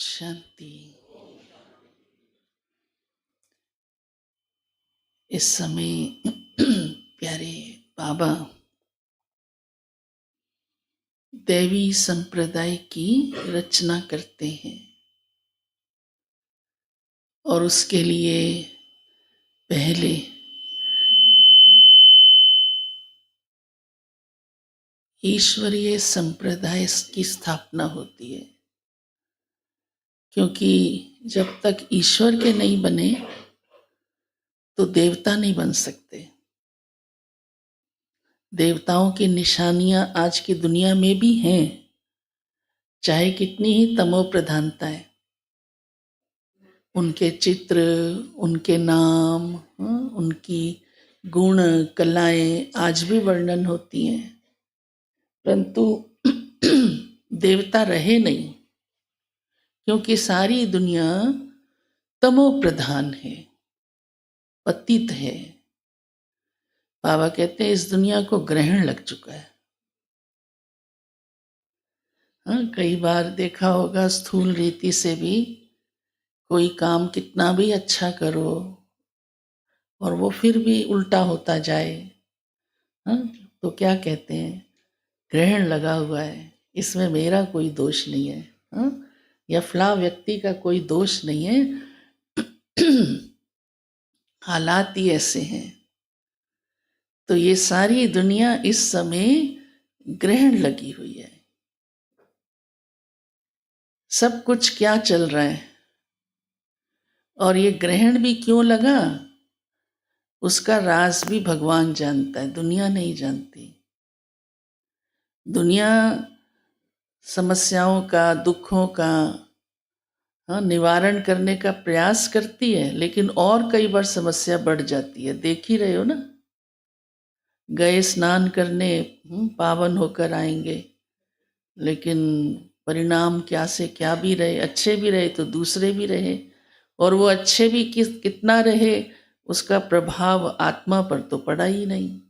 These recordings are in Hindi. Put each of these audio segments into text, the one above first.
शांति। इस समय प्यारे बाबा दैवी संप्रदाय की रचना करते हैं और उसके लिए पहले ईश्वरीय संप्रदाय की स्थापना होती है, क्योंकि जब तक ईश्वर के नहीं बने तो देवता नहीं बन सकते। देवताओं की निशानियां आज की दुनिया में भी हैं, चाहे कितनी ही तमो प्रधानता है। उनके चित्र, उनके नाम, उनकी गुण कलाएं आज भी वर्णन होती हैं, परंतु देवता रहे नहीं, क्योंकि सारी दुनिया तमो प्रधान है, पतित है। बाबा कहते हैं इस दुनिया को ग्रहण लग चुका है। कई बार देखा होगा, स्थूल रीति से भी कोई काम कितना भी अच्छा करो और वो फिर भी उल्टा होता जाए, तो क्या कहते हैं, ग्रहण लगा हुआ है, इसमें मेरा कोई दोष नहीं है, या फला व्यक्ति का कोई दोष नहीं है, हालात ही ऐसे हैं। तो ये सारी दुनिया इस समय ग्रहण लगी हुई है। सब कुछ क्या चल रहा है और ये ग्रहण भी क्यों लगा, उसका राज भी भगवान जानता है, दुनिया नहीं जानती। दुनिया समस्याओं का, दुखों का निवारण करने का प्रयास करती है, लेकिन और कई बार समस्या बढ़ जाती है। देख ही रहे हो ना, गए स्नान करने, पावन होकर आएंगे, लेकिन परिणाम क्या से क्या भी रहे, अच्छे भी रहे तो दूसरे भी रहे, और वो अच्छे भी कितना रहे उसका प्रभाव आत्मा पर तो पड़ा ही नहीं।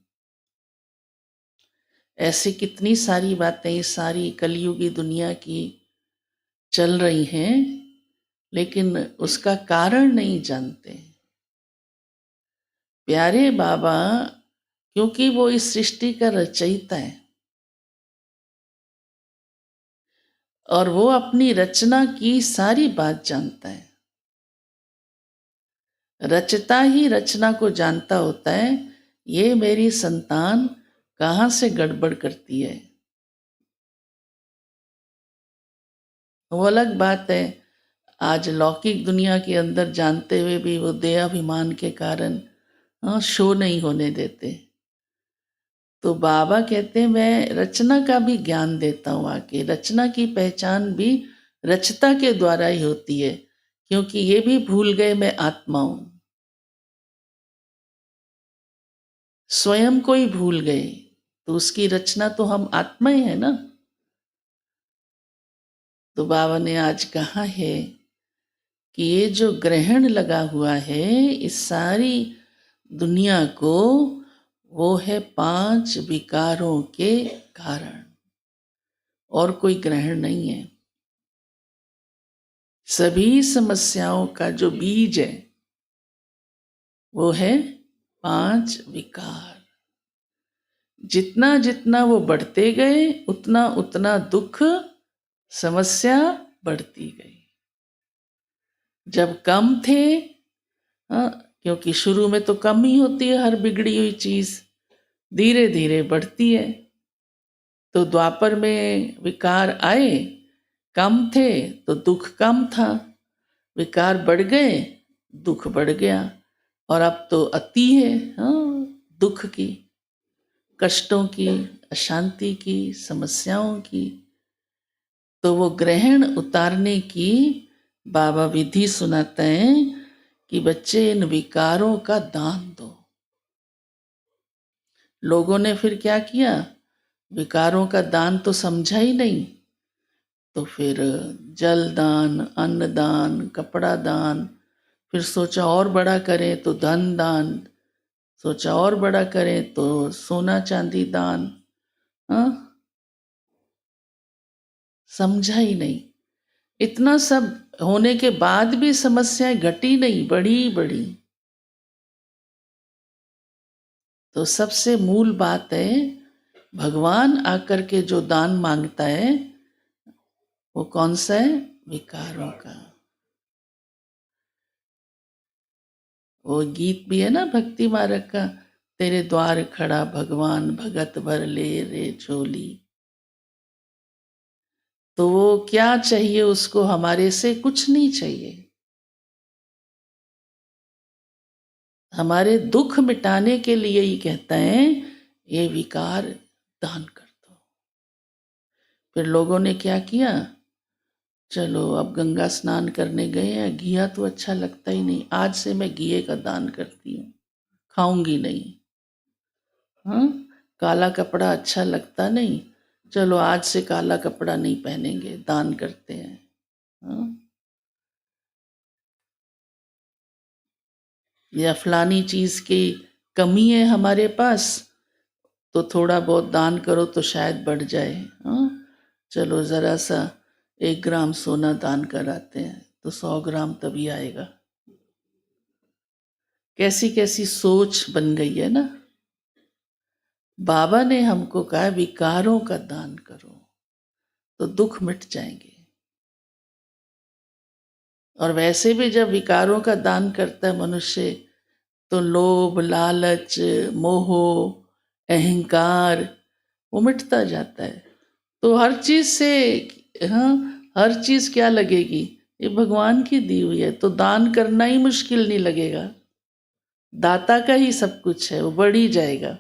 ऐसी कितनी सारी बातें सारी कलयुगी दुनिया की चल रही हैं, लेकिन उसका कारण नहीं जानते। प्यारे बाबा, क्योंकि वो इस सृष्टि का रचयिता है और वो अपनी रचना की सारी बात जानता है। रचता ही रचना को जानता होता है, ये मेरी संतान कहाँ से गड़बड़ करती है। वो अलग बात है, आज लौकिक दुनिया के अंदर जानते हुए भी वो देहाभिमान के कारण शो नहीं होने देते। तो बाबा कहते हैं मैं रचना का भी ज्ञान देता हूँ आके। रचना की पहचान भी रचता के द्वारा ही होती है, क्योंकि ये भी भूल गए मैं आत्मा हूं, स्वयं को ही भूल गए, तो उसकी रचना तो हम आत्मा ही है ना। तो बाबा ने आज कहा है कि ये जो ग्रहण लगा हुआ है इस सारी दुनिया को, वो है 5 विकारों के कारण, और कोई ग्रहण नहीं है। सभी समस्याओं का जो बीज है वो है 5 विकार। जितना जितना वो बढ़ते गए उतना उतना दुख समस्या बढ़ती गई। जब कम थे, क्योंकि शुरू में तो कम ही होती है हर बिगड़ी हुई चीज, धीरे धीरे बढ़ती है। तो द्वापर में विकार आए, कम थे तो दुख कम था, विकार बढ़ गए दुख बढ़ गया, और अब तो अति है, दुख की, कष्टों की, अशांति की, समस्याओं की। तो वो ग्रहण उतारने की बाबा विधि सुनाते हैं कि बच्चे इन विकारों का दान दो। लोगों ने फिर क्या किया, विकारों का दान तो समझा ही नहीं, तो फिर जल दान, अन्न दान, कपड़ा दान, फिर सोचा और बड़ा करें तो धन दान, सोचा और बड़ा करें तो सोना चांदी दान, समझा ही नहीं। इतना सब होने के बाद भी समस्याएं घटी नहीं, बढ़ी बढ़ी। तो सबसे मूल बात है, भगवान आकर के जो दान मांगता है वो कौन सा है? विकारों का। वो गीत भी है ना भक्ति मार्ग का, तेरे द्वार खड़ा भगवान भगत भर ले रे झोली। तो वो क्या चाहिए उसको? हमारे से कुछ नहीं चाहिए। हमारे दुख मिटाने के लिए ही कहता है ये विकार दान कर दो। फिर लोगों ने क्या किया? चलो अब गंगा स्नान करने गए हैं, घिया तो अच्छा लगता ही नहीं, आज से मैं घिये का दान करती हूँ, खाऊंगी नहीं। हाँ, काला कपड़ा अच्छा लगता नहीं, चलो आज से काला कपड़ा नहीं पहनेंगे, दान करते हैं। हाँ? या फलानी चीज की कमी है हमारे पास, तो थोड़ा बहुत दान करो तो शायद बढ़ जाए। हाँ, चलो जरा सा 1 ग्राम सोना दान कराते हैं तो 100 ग्राम तभी आएगा। कैसी कैसी सोच बन गई है ना। बाबा ने हमको कहा विकारों का दान करो तो दुख मिट जाएंगे। और वैसे भी जब विकारों का दान करता है मनुष्य, तो लोभ लालच मोह अहंकार वो मिटता जाता है। तो हर चीज से, हाँ, हर चीज क्या लगेगी? ये भगवान की दी हुई है, तो दान करना ही मुश्किल नहीं लगेगा। दाता का ही सब कुछ है, वो बढ़ ही जाएगा।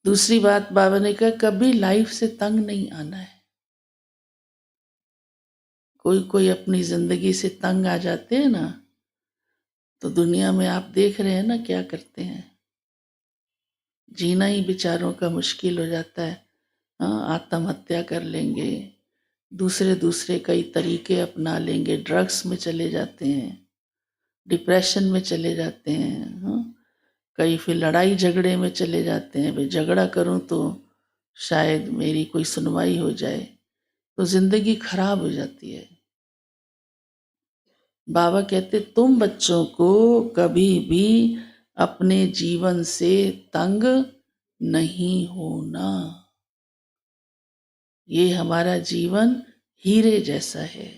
दूसरी बात बाबा ने कहा कभी लाइफ से तंग नहीं आना है। कोई कोई अपनी जिंदगी से तंग आ जाते हैं ना, तो दुनिया में आप देख रहे हैं ना क्या करते हैं। जीना ही बेचारों का मुश्किल हो जाता है। हाँ, आत्महत्या कर लेंगे, दूसरे दूसरे कई तरीके अपना लेंगे, ड्रग्स में चले जाते हैं, डिप्रेशन में चले जाते हैं। हाँ, कई फिर लड़ाई झगड़े में चले जाते हैं, भाई झगड़ा करूं तो शायद मेरी कोई सुनवाई हो जाए, तो जिंदगी खराब हो जाती है। बाबा कहते तुम बच्चों को कभी भी अपने जीवन से तंग नहीं होना। ये हमारा जीवन हीरे जैसा है।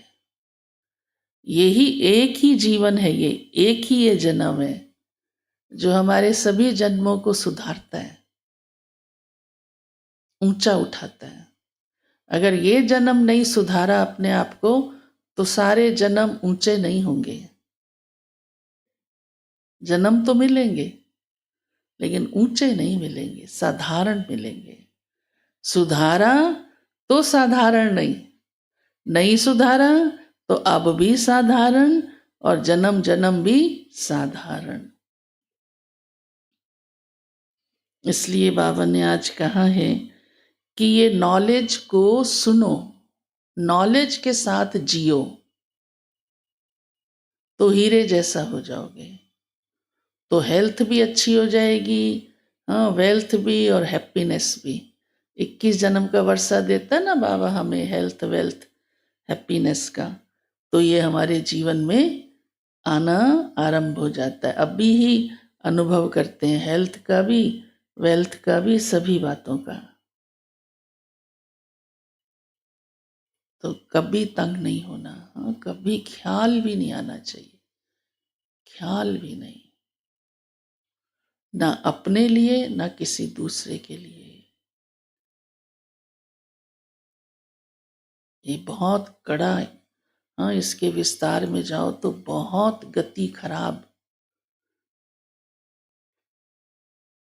यही एक ही जीवन है, ये एक ही ये जन्म है जो हमारे सभी जन्मों को सुधारता है, ऊंचा उठाता है। अगर ये जन्म नहीं सुधारा अपने आप को, तो सारे जन्म ऊंचे नहीं होंगे। जन्म तो मिलेंगे लेकिन ऊंचे नहीं मिलेंगे, साधारण मिलेंगे। सुधारा तो साधारण नहीं, नहीं सुधारा तो अब भी साधारण, और जन्म जन्म भी साधारण। इसलिए बाबा ने आज कहा है कि ये नॉलेज को सुनो, नॉलेज के साथ जियो, तो हीरे जैसा हो जाओगे। तो हेल्थ भी अच्छी हो जाएगी, हाँ, वेल्थ भी और हैप्पीनेस भी। 21 जन्म का वर्षा देता है ना बाबा हमें, हेल्थ वेल्थ हैप्पीनेस का। तो ये हमारे जीवन में आना आरंभ हो जाता है। अभी ही अनुभव करते हैं हेल्थ का भी, वेल्थ का भी, सभी बातों का। तो कभी तंग नहीं होना। हाँ, कभी ख्याल भी नहीं आना चाहिए, ख्याल भी नहीं, ना अपने लिए ना किसी दूसरे के लिए। ये बहुत कड़ा है। हाँ, इसके विस्तार में जाओ तो बहुत गति खराब।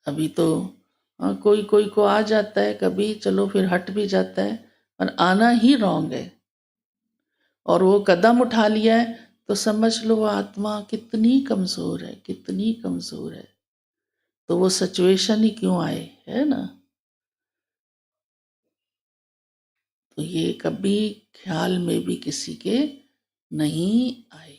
अभी तो हाँ, कोई कोई को आ जाता है कभी, चलो फिर हट भी जाता है, और आना ही रॉन्ग है। और वो कदम उठा लिया है तो समझ लो वो आत्मा कितनी कमजोर है, कितनी कमजोर है। तो वो सिचुएशन ही क्यों आए, है ना। तो ये कभी ख्याल में भी किसी के नहीं आए।